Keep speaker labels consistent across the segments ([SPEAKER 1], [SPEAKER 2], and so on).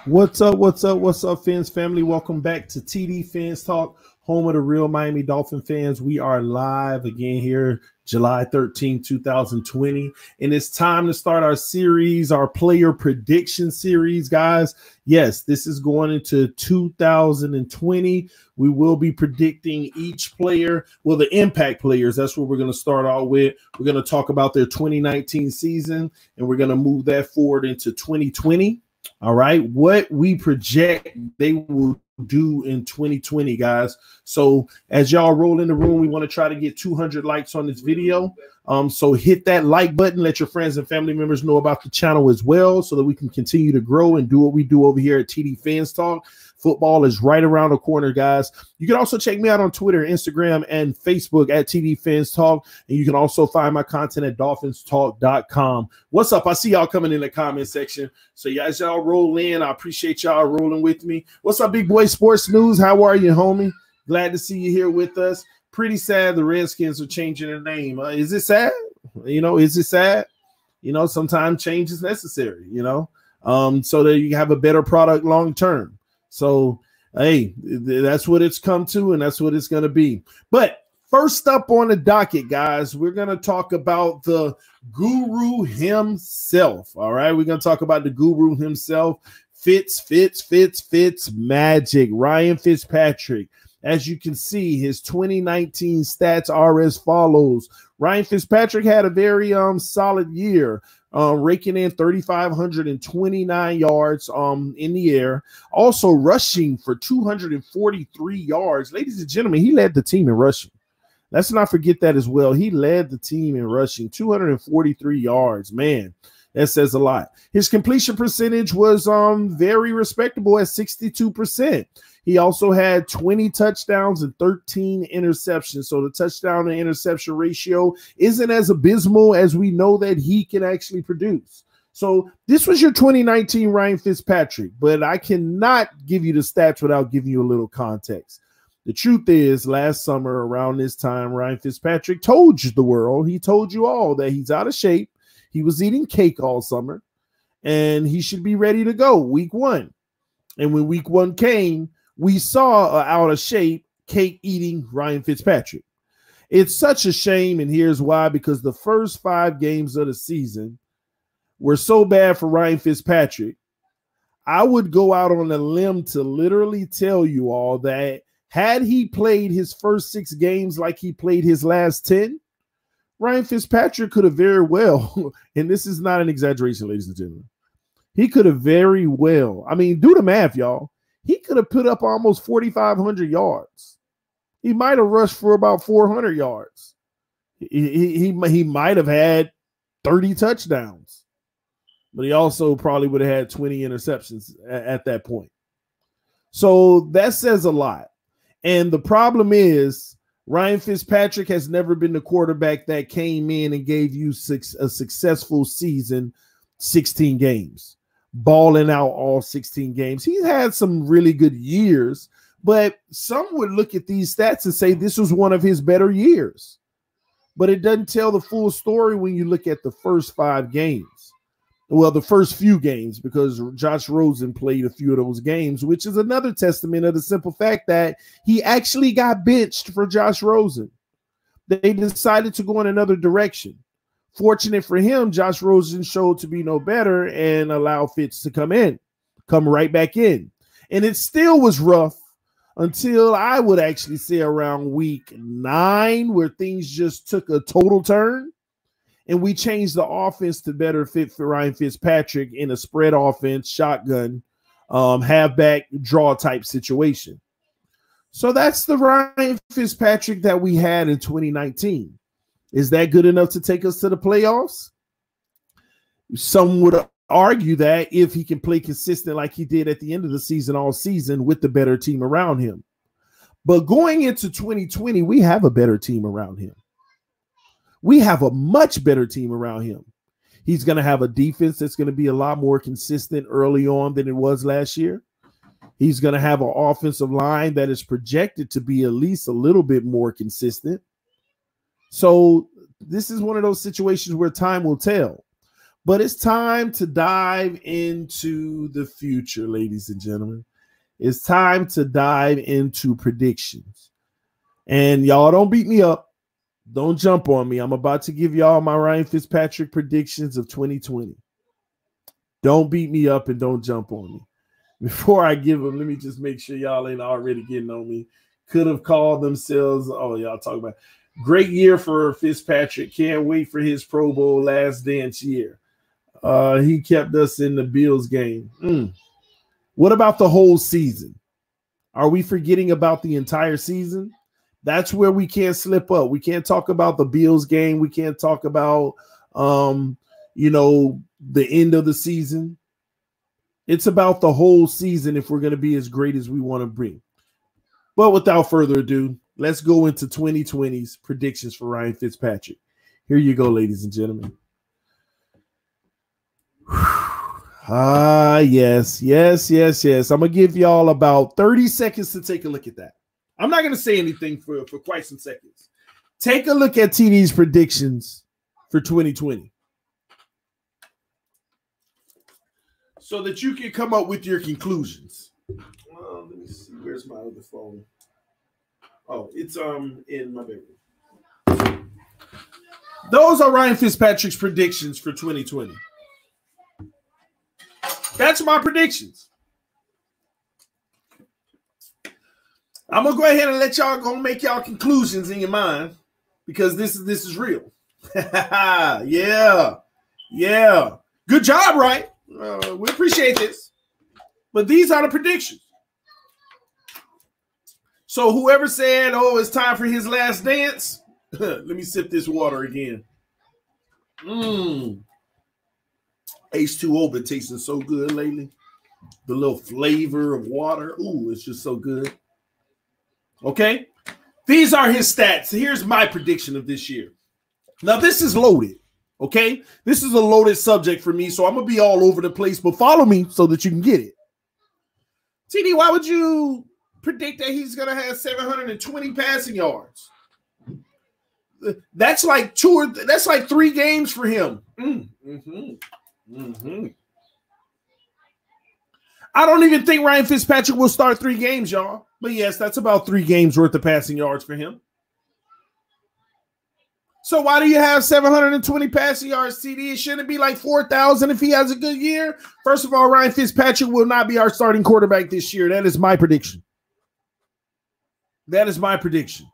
[SPEAKER 1] What's up? What's up? What's up, Fins family? Welcome back to TD Fins Talk, home of the real Miami Dolphin fans. We are live again here, July 13, 2020. And it's time to start our series, our player prediction series, guys. Yes, this is going into 2020. We will be predicting each player, well, the impact players. That's what we're going to start out with. We're going to talk about their 2019 season, and we're going to move that forward into 2020. All right, what we project they will do in 2020, guys. So as y'all roll in the room, we want to try to get 200 likes on this video. So hit that like button. Let your friends and family members know about the channel as well, so that we can continue to grow and do what we do over here at TD Fans Talk. Football is right around the corner, guys. You can also check me out on Twitter, Instagram, and Facebook at TD Fans Talk. And you can also find my content at dolphinstalk.com. What's up? I see y'all coming in the comment section. So as y'all roll in, I appreciate y'all rolling with me. What's up, Big Boy Sports News? How are you, homie? Glad to see you here with us. Pretty sad the Redskins are changing their name. Is it sad? Is it sad? Sometimes change is necessary, so that you have a better product long term. So, hey, that's what it's come to, and that's what it's going to be. But first up on the docket, guys, we're going to talk about the guru himself. All right, we're going to talk about the guru himself, Magic, Ryan Fitzpatrick. As you can see, his 2019 stats are as follows. Ryan Fitzpatrick had a very solid year, raking in 3,529 yards in the air, also rushing for 243 yards. Ladies and gentlemen, he led the team in rushing. Let's not forget that as well. He led the team in rushing, 243 yards. Man, that says a lot. His completion percentage was very respectable at 62%. He also had 20 touchdowns and 13 interceptions. So the touchdown and interception ratio isn't as abysmal as we know that he can actually produce. So this was your 2019 Ryan Fitzpatrick, but I cannot give you the stats without giving you a little context. The truth is, last summer around this time, Ryan Fitzpatrick told you the world, he told you all that he's out of shape. He was eating cake all summer, and he should be ready to go week one. And when week one came, we saw out of shape, cake-eating Ryan Fitzpatrick. It's such a shame, and here's why. Because the first 5 games of the season were so bad for Ryan Fitzpatrick, I would go out on a limb to literally tell you all that had he played his first 6 games like he played his last 10, Ryan Fitzpatrick could have very well, and this is not an exaggeration, ladies and gentlemen, he could have very well, do the math, y'all. He could have put up almost 4,500 yards. He might have rushed for about 400 yards. He might have had 30 touchdowns, but he also probably would have had 20 interceptions at that point. So that says a lot. And the problem is, Ryan Fitzpatrick has never been the quarterback that came in and gave you a successful season, 16 games. Balling out all 16 games. He's had some really good years, but some would look at these stats and say this was one of his better years. But it doesn't tell the full story when you look at the first 5 games. Well, the first few games, because Josh Rosen played a few of those games, which is another testament of the simple fact that he actually got benched for Josh Rosen. They decided to go in another direction. Fortunate for him, Josh Rosen showed to be no better and allowed Fitz to come right back in. And it still was rough until I would actually say around week 9, where things just took a total turn. And we changed the offense to better fit for Ryan Fitzpatrick in a spread offense, shotgun, halfback draw type situation. So that's the Ryan Fitzpatrick that we had in 2019. Is that good enough to take us to the playoffs? Some would argue that if he can play consistent like he did at the end of the season all season with the better team around him. But going into 2020, we have a better team around him. We have a much better team around him. He's going to have a defense that's going to be a lot more consistent early on than it was last year. He's going to have an offensive line that is projected to be at least a little bit more consistent. So this is one of those situations where time will tell. But it's time to dive into the future, ladies and gentlemen. It's time to dive into predictions. And y'all don't beat me up. Don't jump on me. I'm about to give y'all my Ryan Fitzpatrick predictions of 2020. Don't beat me up and don't jump on me. Before I give them, let me just make sure y'all ain't already getting on me. Could have called themselves, oh, y'all talk about great year for Fitzpatrick. Can't wait for his Pro Bowl last dance year. He kept us in the Bills game. What about the whole season? Are we forgetting about the entire season? That's where we can't slip up. We can't talk about the Bills game. We can't talk about, the end of the season. It's about the whole season if we're going to be as great as we want to be. But without further ado, let's go into 2020's predictions for Ryan Fitzpatrick. Here you go, ladies and gentlemen. Yes. I'm going to give y'all about 30 seconds to take a look at that. I'm not going to say anything for quite some seconds. Take a look at TD's predictions for 2020 so that you can come up with your conclusions. Let me see. Where's my other phone? Oh, it's in my bedroom. Those are Ryan Fitzpatrick's predictions for 2020. That's my predictions. I'm gonna go ahead and let y'all go make y'all conclusions in your mind because this is real. Yeah. Good job, right? We appreciate this. But these are the predictions. So whoever said, "Oh, it's time for his last dance," let me sip this water again. H2O been tasting so good lately. The little flavor of water. Ooh, it's just so good. Okay, these are his stats. Here's my prediction of this year. Now, this is loaded, okay? This is a loaded subject for me, so I'm going to be all over the place, but follow me so that you can get it. TD, why would you predict that he's going to have 720 passing yards? That's like 3 games for him. I don't even think Ryan Fitzpatrick will start 3 games, y'all. But yes, that's about 3 games worth of passing yards for him. So why do you have 720 passing yards, TD? It shouldn't be like 4,000 if he has a good year. First of all, Ryan Fitzpatrick will not be our starting quarterback this year. That is my prediction. That is my prediction.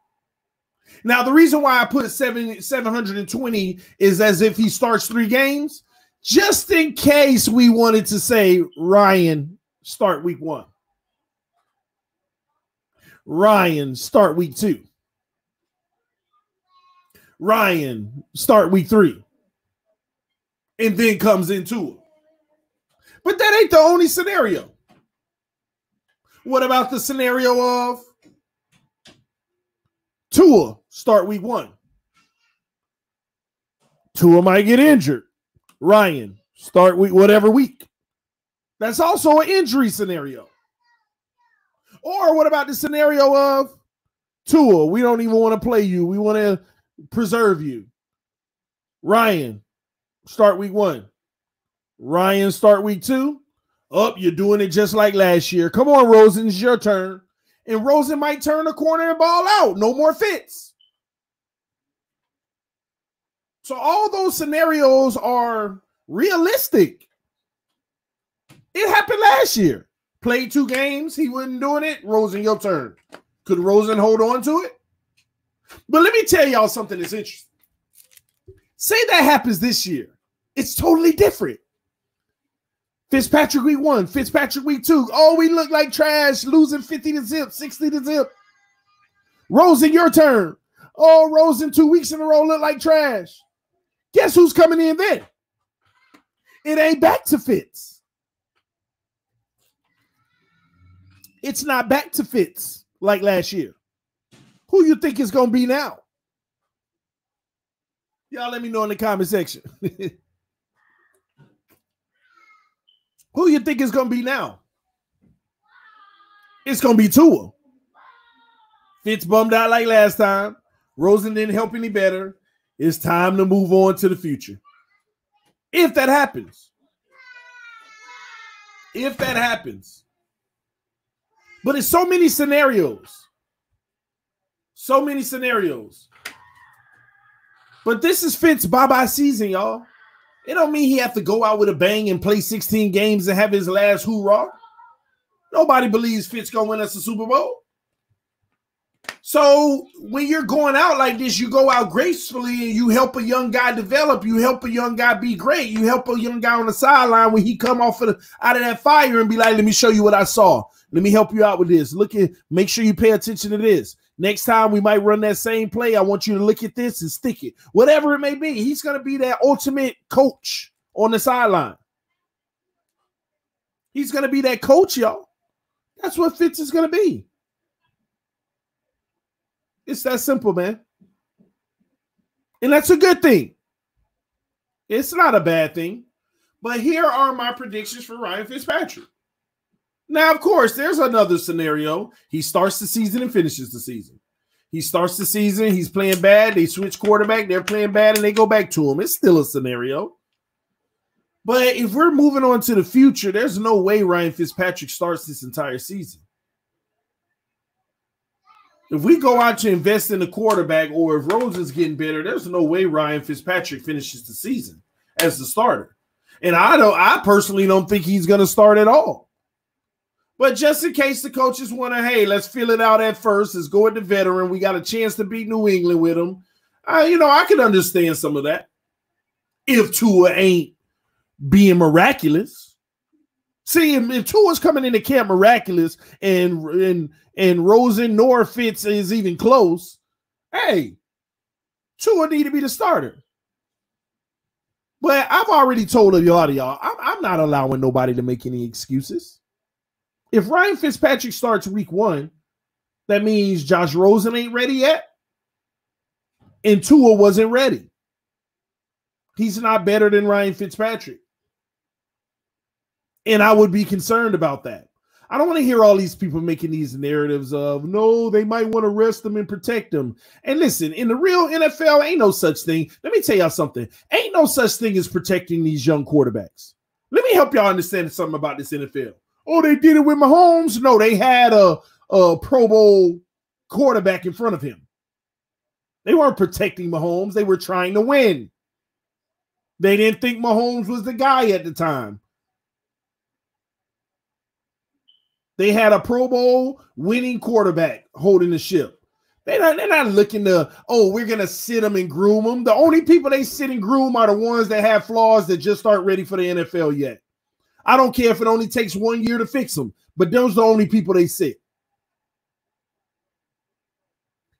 [SPEAKER 1] Now, the reason why I put 720 is as if he starts 3 games, just in case we wanted to say, Ryan, start week 1. Ryan, start week 2. Ryan, start week 3. And then comes into it. But that ain't the only scenario. What about the scenario of Tua, start week 1? Tua might get injured. Ryan, start week, whatever week. That's also an injury scenario. Or what about the scenario of Tua? We don't even want to play you. We want to preserve you. Ryan, start week 1. Ryan, start week 2. You're doing it just like last year. Come on, Rosen, it's your turn. And Rosen might turn the corner and ball out. No more Fitz. So all those scenarios are realistic. It happened last year. Played 2 games. He wasn't doing it. Rosen, your turn. Could Rosen hold on to it? But let me tell y'all something that's interesting. Say that happens this year. It's totally different. Fitzpatrick week 1. Fitzpatrick week 2. Oh, we look like trash. Losing 50 to zip. 60 to zip. Rosen, your turn. Oh, Rosen 2 weeks in a row look like trash. Guess who's coming in then? It ain't back to Fitz. It's not back to Fitz like last year. Who you think is going to be now? Y'all let me know in the comment section. Who you think is going to be now? It's going to be Tua. Fitz bummed out like last time. Rosen didn't help any better. It's time to move on to the future. If that happens. If that happens. But it's so many scenarios. So many scenarios. But this is Fitz bye-bye season, y'all. It don't mean he have to go out with a bang and play 16 games and have his last hoorah. Nobody believes Fitz gonna win us a Super Bowl. So when you're going out like this, you go out gracefully and you help a young guy develop. You help a young guy be great. You help a young guy on the sideline when he come off out of that fire and be like, let me show you what I saw. Let me help you out with this. Make sure you pay attention to this. Next time we might run that same play. I want you to look at this and stick it. Whatever it may be, he's going to be that ultimate coach on the sideline. He's going to be that coach, y'all. That's what Fitz is going to be. It's that simple, man. And that's a good thing. It's not a bad thing. But here are my predictions for Ryan Fitzpatrick. Now, of course, there's another scenario. He starts the season and finishes the season. He starts the season, he's playing bad. They switch quarterback, they're playing bad, and they go back to him. It's still a scenario. But if we're moving on to the future, there's no way Ryan Fitzpatrick starts this entire season. If we go out to invest in a quarterback or if Rosen's getting better, there's no way Ryan Fitzpatrick finishes the season as the starter. And I personally don't think he's going to start at all. But just in case the coaches want to, hey, let's fill it out at first. Let's go at the veteran. We got a chance to beat New England with him. I can understand some of that. If Tua ain't being miraculous. See, if Tua's coming into camp miraculous and Rosen nor Fitz is even close, hey, Tua need to be the starter. But I've already told a lot of y'all, I'm not allowing nobody to make any excuses. If Ryan Fitzpatrick starts week 1, that means Josh Rosen ain't ready yet, and Tua wasn't ready. He's not better than Ryan Fitzpatrick. And I would be concerned about that. I don't want to hear all these people making these narratives of, no, they might want to rest them and protect them. And listen, in the real NFL, ain't no such thing. Let me tell y'all something. Ain't no such thing as protecting these young quarterbacks. Let me help y'all understand something about this NFL. Oh, they did it with Mahomes? No, they had a Pro Bowl quarterback in front of him. They weren't protecting Mahomes. They were trying to win. They didn't think Mahomes was the guy at the time. They had a Pro Bowl winning quarterback holding the ship. They're not looking to, we're going to sit them and groom them. The only people they sit and groom are the ones that have flaws that just aren't ready for the NFL yet. I don't care if it only takes 1 year to fix them, but those are the only people they sit.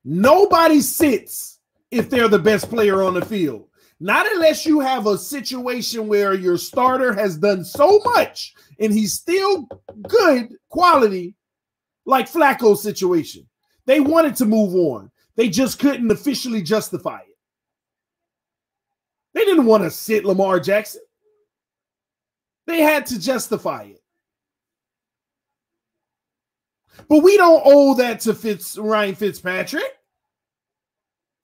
[SPEAKER 1] Nobody sits if they're the best player on the field. Not unless you have a situation where your starter has done so much and he's still good quality, like Flacco's situation. They wanted to move on. They just couldn't officially justify it. They didn't want to sit Lamar Jackson. They had to justify it. But we don't owe that to Ryan Fitzpatrick.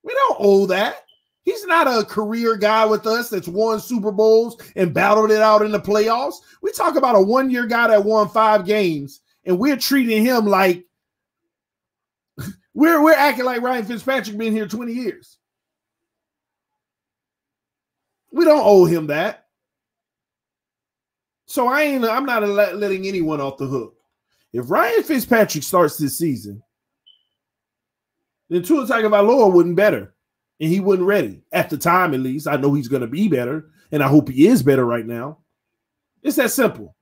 [SPEAKER 1] We don't owe that. He's not a career guy with us that's won Super Bowls and battled it out in the playoffs. We talk about a one-year guy that won 5 games, and we're treating him like we're acting like Ryan Fitzpatrick been here 20 years. We don't owe him that. So I'm not letting anyone off the hook. If Ryan Fitzpatrick starts this season, then Tua Tagovailoa wasn't better, and he wasn't ready at the time. At least I know he's going to be better, and I hope he is better right now. It's that simple.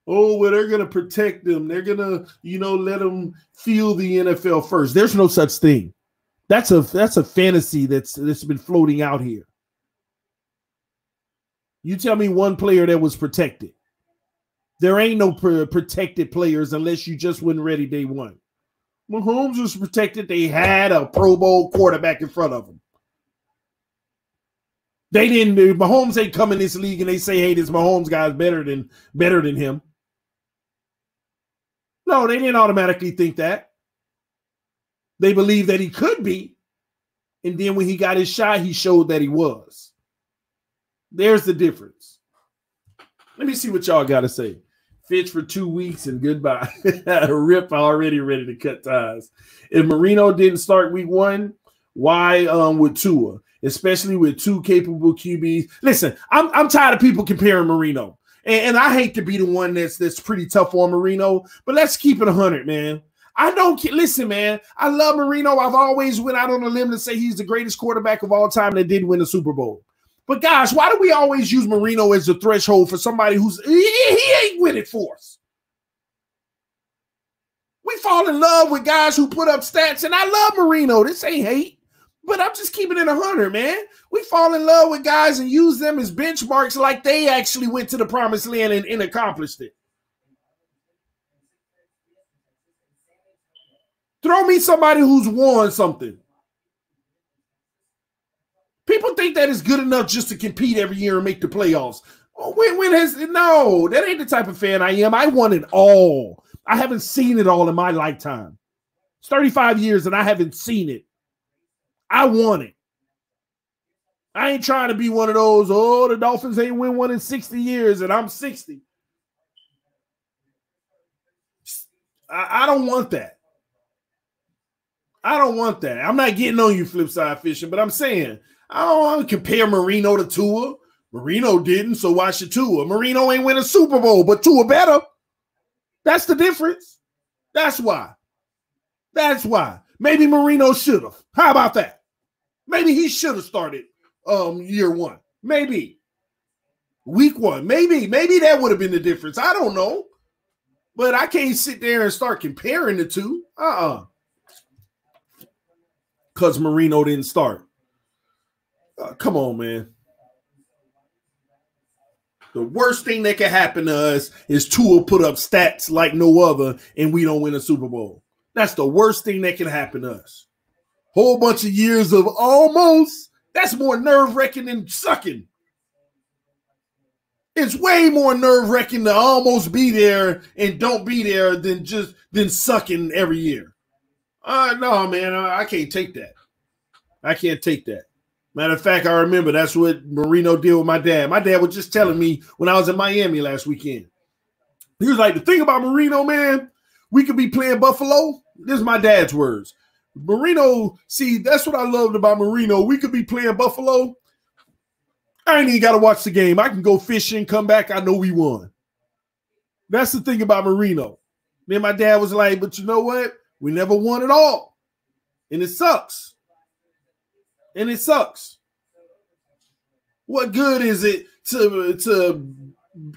[SPEAKER 1] Oh, well, they're going to protect them. They're going to, let them feel the NFL first. There's no such thing. That's a fantasy that's been floating out here. You tell me one player that was protected. There ain't no protected players unless you just wasn't ready day one. Mahomes was protected. They had a Pro Bowl quarterback in front of them. Mahomes ain't come in this league and they say, hey, this Mahomes guy's better than him. No, they didn't automatically think that. They believed that he could be. And then when he got his shot, he showed that he was. There's the difference. Let me see what y'all got to say. Fitch for 2 weeks and goodbye. Rip already ready to cut ties. If Marino didn't start week 1, why with Tua? Especially with 2 capable QBs. Listen, I'm tired of people comparing Marino. And I hate to be the one that's pretty tough on Marino, but let's keep it 100, man. I don't listen, man. I love Marino. I've always went out on a limb to say he's the greatest quarterback of all time that did win the Super Bowl. But guys, why do we always use Marino as the threshold for somebody who's he ain't with it for us? We fall in love with guys who put up stats, and I love Marino. This ain't hate, but I'm just keeping it 100, man. We fall in love with guys and use them as benchmarks like they actually went to the promised land and accomplished it. Throw me somebody who's won something. People think that is good enough just to compete every year and make the playoffs. No, that ain't the type of fan I am. I want it all. I haven't seen it all in my lifetime. It's 35 years and I haven't seen it. I want it. I ain't trying to be one of those, the Dolphins ain't win one in 60 years and I'm 60. I don't want that. I don't want that. I'm not getting on you, Flipside Fishing, but I'm saying I don't want to compare Marino to Tua. Marino didn't, so why should Tua? Marino ain't win a Super Bowl, but Tua better. That's the difference. That's why. That's why. Maybe Marino should have. How about that? Maybe he should have started year 1. Maybe. Week 1. Maybe that would have been the difference. I don't know. But I can't sit there and start comparing the two. Because Marino didn't start. Come on, man. The worst thing that can happen to us is Tua put up stats like no other and we don't win a Super Bowl. That's the worst thing that can happen to us. Whole bunch of years of almost. That's more nerve-wracking than sucking. It's way more nerve-wracking to almost be there and don't be there than sucking every year. No, man, I can't take that. I can't take that. Matter of fact, I remember that's what Marino did with my dad. My dad was just telling me when I was in Miami last weekend. He was like, the thing about Marino, man, we could be playing Buffalo. This is my dad's words. Marino, see, that's what I loved about Marino. We could be playing Buffalo. I ain't even got to watch the game. I can go fishing, come back. I know we won. That's the thing about Marino. Then my dad was like, but you know what? We never won at all. And it sucks. And it sucks. What good is it to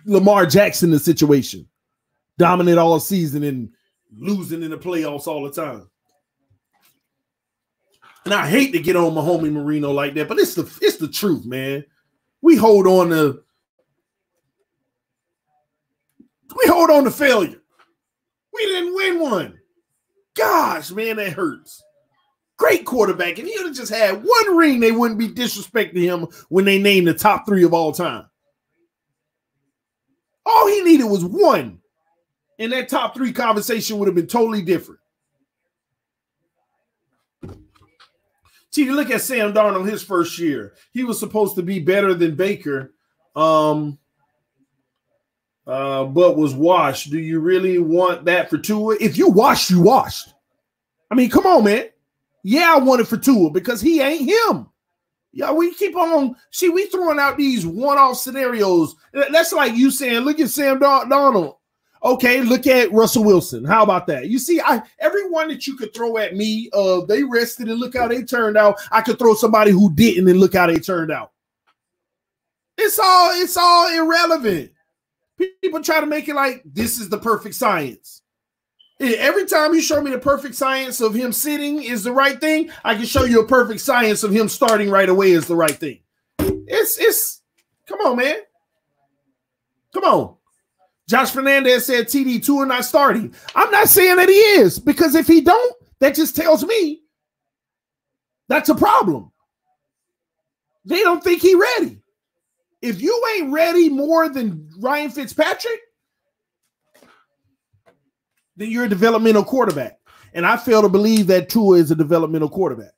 [SPEAKER 1] Lamar Jackson in the situation? Dominate all season and losing in the playoffs all the time. And I hate to get on my homie Marino like that, but it's the truth, man. We hold on to failure. We didn't win one. Gosh, man, that hurts. Great quarterback. If he would have just had one ring, they wouldn't be disrespecting him when they named the top 3 of all time. All he needed was one. And that top 3 conversation would have been totally different. See, you look at Sam Darnold his first year. He was supposed to be better than Baker, but was washed. Do you really want that for Tua? If you washed, you washed. I mean, come on, man. Yeah, I want it for Tua because he ain't him. Yeah, we keep on. See, we throwing out these one-off scenarios. That's like you saying, look at Sam Darnold. Okay, look at Russell Wilson. How about that? You see, everyone that you could throw at me, they rested and look how they turned out. I could throw somebody who didn't and look how they turned out. It's all irrelevant. People try to make it like this is the perfect science. Every time you show me the perfect science of him sitting is the right thing, I can show you a perfect science of him starting right away is the right thing. It's come on, man. Come on. Josh Fernandez said TD Tua not starting. I'm not saying that he is, because if he don't, that just tells me that's a problem. They don't think he ready. If you ain't ready more than Ryan Fitzpatrick, then you're a developmental quarterback. And I fail to believe that Tua is a developmental quarterback.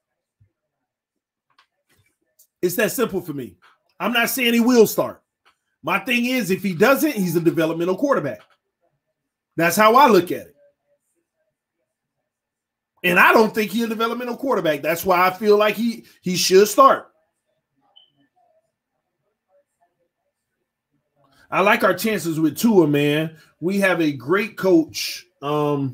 [SPEAKER 1] It's that simple for me. I'm not saying he will start. My thing is, if he doesn't, he's a developmental quarterback. That's how I look at it. And I don't think he's a developmental quarterback. That's why I feel like he should start. I like our chances with Tua, man. We have a great coach. Let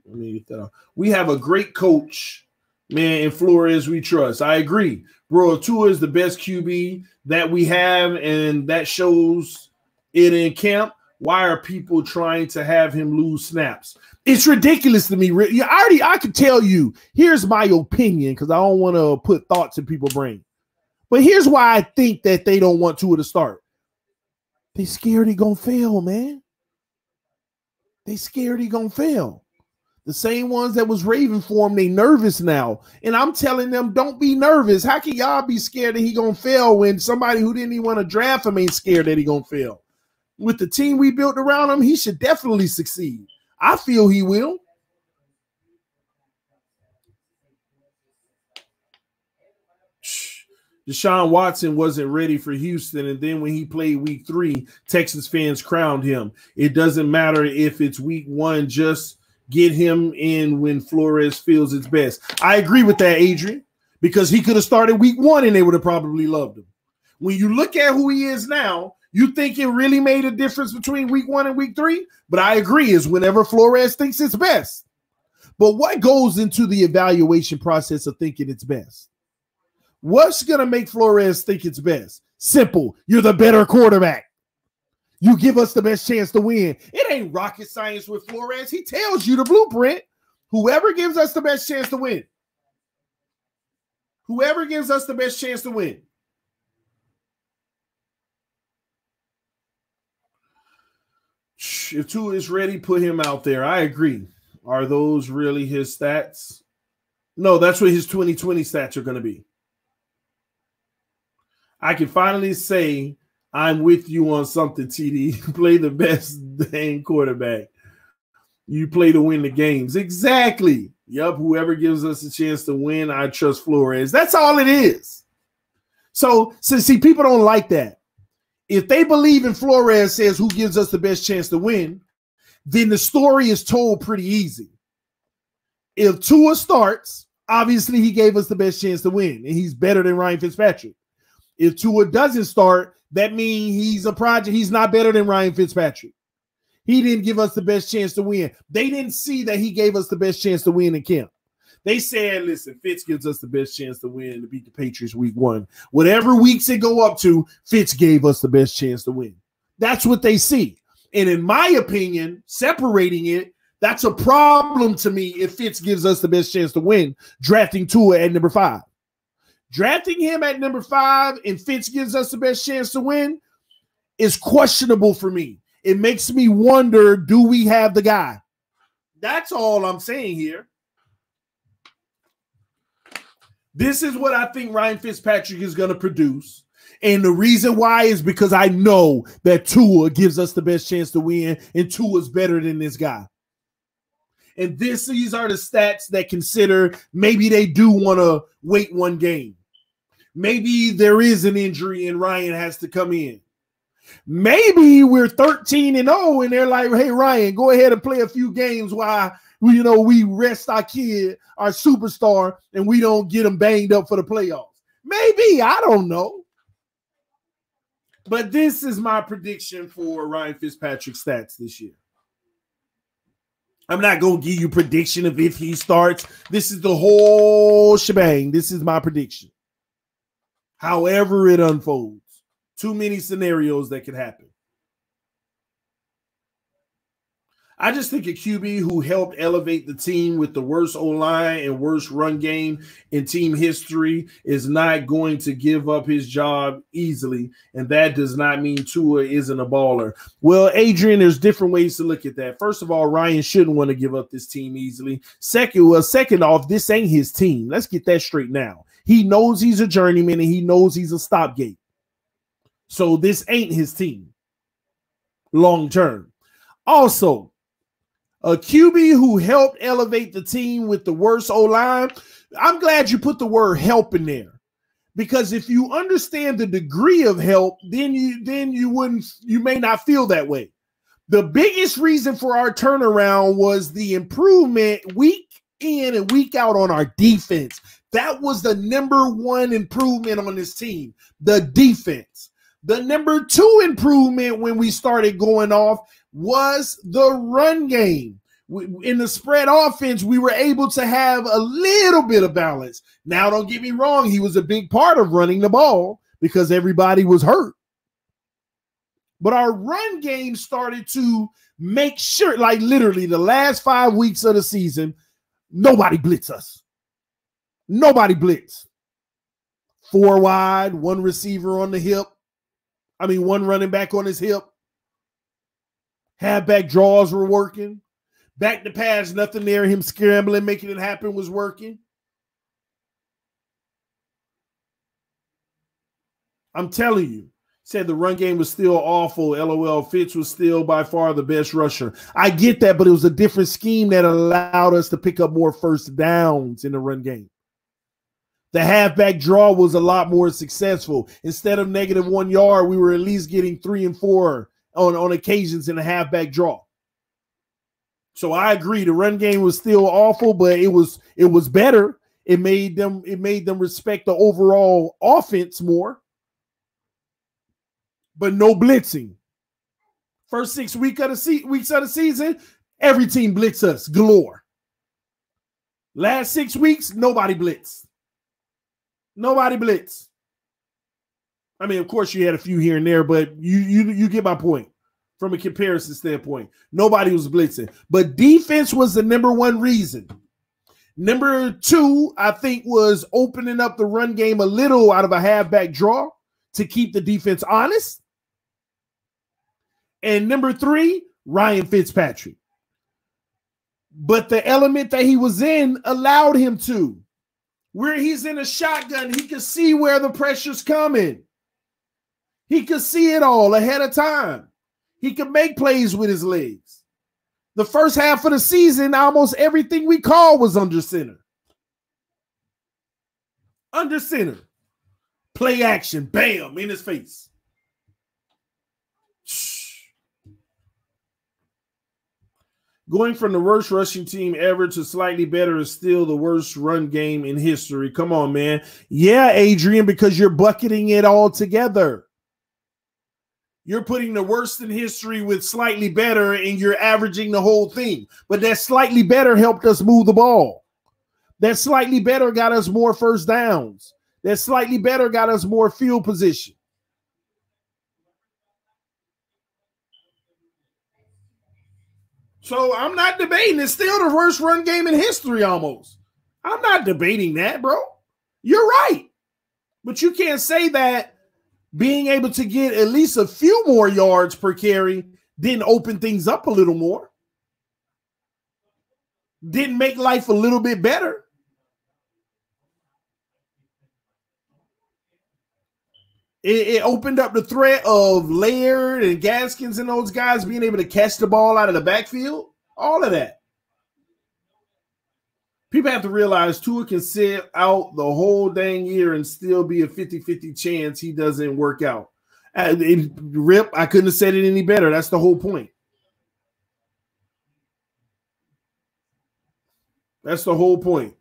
[SPEAKER 1] me get that off. We have a great coach, man, in Flores we trust. I agree. Bro, Tua is the best QB that we have, and that shows it in camp. Why are people trying to have him lose snaps? It's ridiculous to me. I could tell you, here's my opinion, because I don't want to put thoughts in people's brain. But here's why I think that they don't want Tua to start. They scared he gonna fail, man. They scared he gonna fail. The same ones that was raving for him, they nervous now. And I'm telling them, don't be nervous. How can y'all be scared that he gonna fail when somebody who didn't even want to draft him ain't scared that he gonna fail? With the team we built around him, he should definitely succeed. I feel he will. Deshaun Watson wasn't ready for Houston, and then when he played week 3, Texas fans crowned him. It doesn't matter if it's week 1, just get him in when Flores feels it's best. I agree with that, Adrian, because he could have started week 1 and they would have probably loved him. When you look at who he is now, you think it really made a difference between week 1 and week 3? But I agree, is whenever Flores thinks it's best. But what goes into the evaluation process of thinking it's best? What's going to make Flores think it's best? Simple. You're the better quarterback. You give us the best chance to win. It ain't rocket science with Flores. He tells you the blueprint. Whoever gives us the best chance to win. Whoever gives us the best chance to win. If Tua is ready, put him out there. I agree. Are those really his stats? No, that's what his 2020 stats are going to be. I can finally say I'm with you on something, TD. Play the best dang quarterback. You play to win the games. Exactly. Yup, whoever gives us a chance to win, I trust Flores. That's all it is. So see, people don't like that. If they believe in Flores says who gives us the best chance to win, then the story is told pretty easy. If Tua starts, obviously he gave us the best chance to win, and he's better than Ryan Fitzpatrick. If Tua doesn't start, that means he's a project. He's not better than Ryan Fitzpatrick. He didn't give us the best chance to win. They didn't see that he gave us the best chance to win in camp. They said, listen, Fitz gives us the best chance to win to beat the Patriots week 1. Whatever weeks it go up to, Fitz gave us the best chance to win. That's what they see. And in my opinion, separating it, that's a problem to me if Fitz gives us the best chance to win, drafting Tua at number 5. Drafting him at number 5 and Fitz gives us the best chance to win is questionable for me. It makes me wonder, do we have the guy? That's all I'm saying here. This is what I think Ryan Fitzpatrick is going to produce. And the reason why is because I know that Tua gives us the best chance to win, and Tua is better than this guy. And these are the stats that consider maybe they do want to wait one game. Maybe there is an injury and Ryan has to come in. Maybe we're 13-0 and they're like, hey, Ryan, go ahead and play a few games while we rest our kid, our superstar, and we don't get him banged up for the playoffs. Maybe, I don't know. But this is my prediction for Ryan Fitzpatrick's stats this year. I'm not going to give you a prediction of if he starts. This is the whole shebang. This is my prediction. However it unfolds. Too many scenarios that could happen. I just think a QB who helped elevate the team with the worst O-line and worst run game in team history is not going to give up his job easily, and that does not mean Tua isn't a baller. Well, Adrian, there's different ways to look at that. First of all, Ryan shouldn't want to give up this team easily. Second off, this ain't his team. Let's get that straight now. He knows he's a journeyman, and he knows he's a stopgate. So this ain't his team long term. Also, a QB who helped elevate the team with the worst O-line, I'm glad you put the word help in there, Because if you understand the degree of help, then you may not feel that way. The biggest reason for our turnaround was the improvement week in and week out on our defense. That was the number one improvement on this team, the defense. The number two improvement when we started going off was the run game. In the spread offense, we were able to have a little bit of balance. Now, don't get me wrong. He was a big part of running the ball because everybody was hurt. But our run game started to make sure, like literally the last 5 weeks of the season, nobody blitz us. Nobody blitz. 4 wide, one receiver on the hip. One running back on his hip. Halfback draws were working. Back to pass, nothing there. Him scrambling, making it happen was working. I'm telling you. Said the run game was still awful. LOL. Fitz was still by far the best rusher. I get that, but it was a different scheme that allowed us to pick up more first downs in the run game. The halfback draw was a lot more successful. Instead of -1 yard, we were at least getting 3 and 4 on occasions in the halfback draw. So I agree. The run game was still awful, but it was better. It made them respect the overall offense more. But no blitzing. First 6 weeks of the season, every team blitz us galore. Last 6 weeks, nobody blitz. Nobody blitz. Of course, you had a few here and there, but you get my point from a comparison standpoint. Nobody was blitzing. But defense was the number one reason. Number two, I think, was opening up the run game a little out of a halfback draw to keep the defense honest. And number three, Ryan Fitzpatrick. But the element that he was in allowed him to. Where he's in a shotgun, he could see where the pressure's coming. He could see it all ahead of time. He could make plays with his legs. The first half of the season, almost everything we called was under center. Under center. Play action, bam, in his face. Going from the worst rushing team ever to slightly better is still the worst run game in history. Come on, man. Yeah, Adrian, because you're bucketing it all together. You're putting the worst in history with slightly better, and you're averaging the whole thing. But that slightly better helped us move the ball. That slightly better got us more first downs. That slightly better got us more field position. So I'm not debating. It's still the worst run game in history almost. I'm not debating that, bro. You're right. But you can't say that being able to get at least a few more yards per carry didn't open things up a little more. Didn't make life a little bit better. It opened up the threat of Laird and Gaskins and those guys being able to catch the ball out of the backfield. All of that. People have to realize Tua can sit out the whole dang year and still be a 50-50 chance he doesn't work out. Rip, I couldn't have said it any better. That's the whole point. That's the whole point.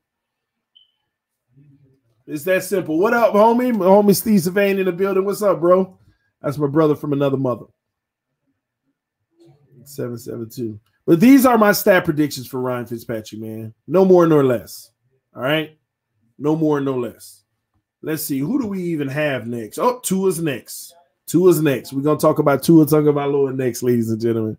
[SPEAKER 1] It's that simple. What up, homie? My homie Steve Savane in the building. What's up, bro? That's my brother from another mother. 772. But these are my stat predictions for Ryan Fitzpatrick, man. No more nor less. All right? No more, no less. Let's see. Who do we even have next? Oh, Tua's next. Tua's next. We're going to talk about Tua Tagovailoa next, ladies and gentlemen.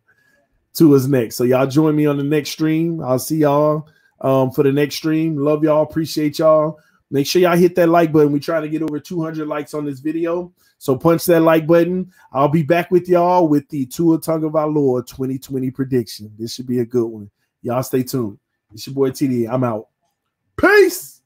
[SPEAKER 1] Tua's next. So y'all join me on the next stream. I'll see y'all for the next stream. Love y'all. Appreciate y'all. Make sure y'all hit that like button. We're trying to get over 200 likes on this video. So punch that like button. I'll be back with y'all with the Tua Tagovailoa 2020 prediction. This should be a good one. Y'all stay tuned. It's your boy TD. I'm out. Peace.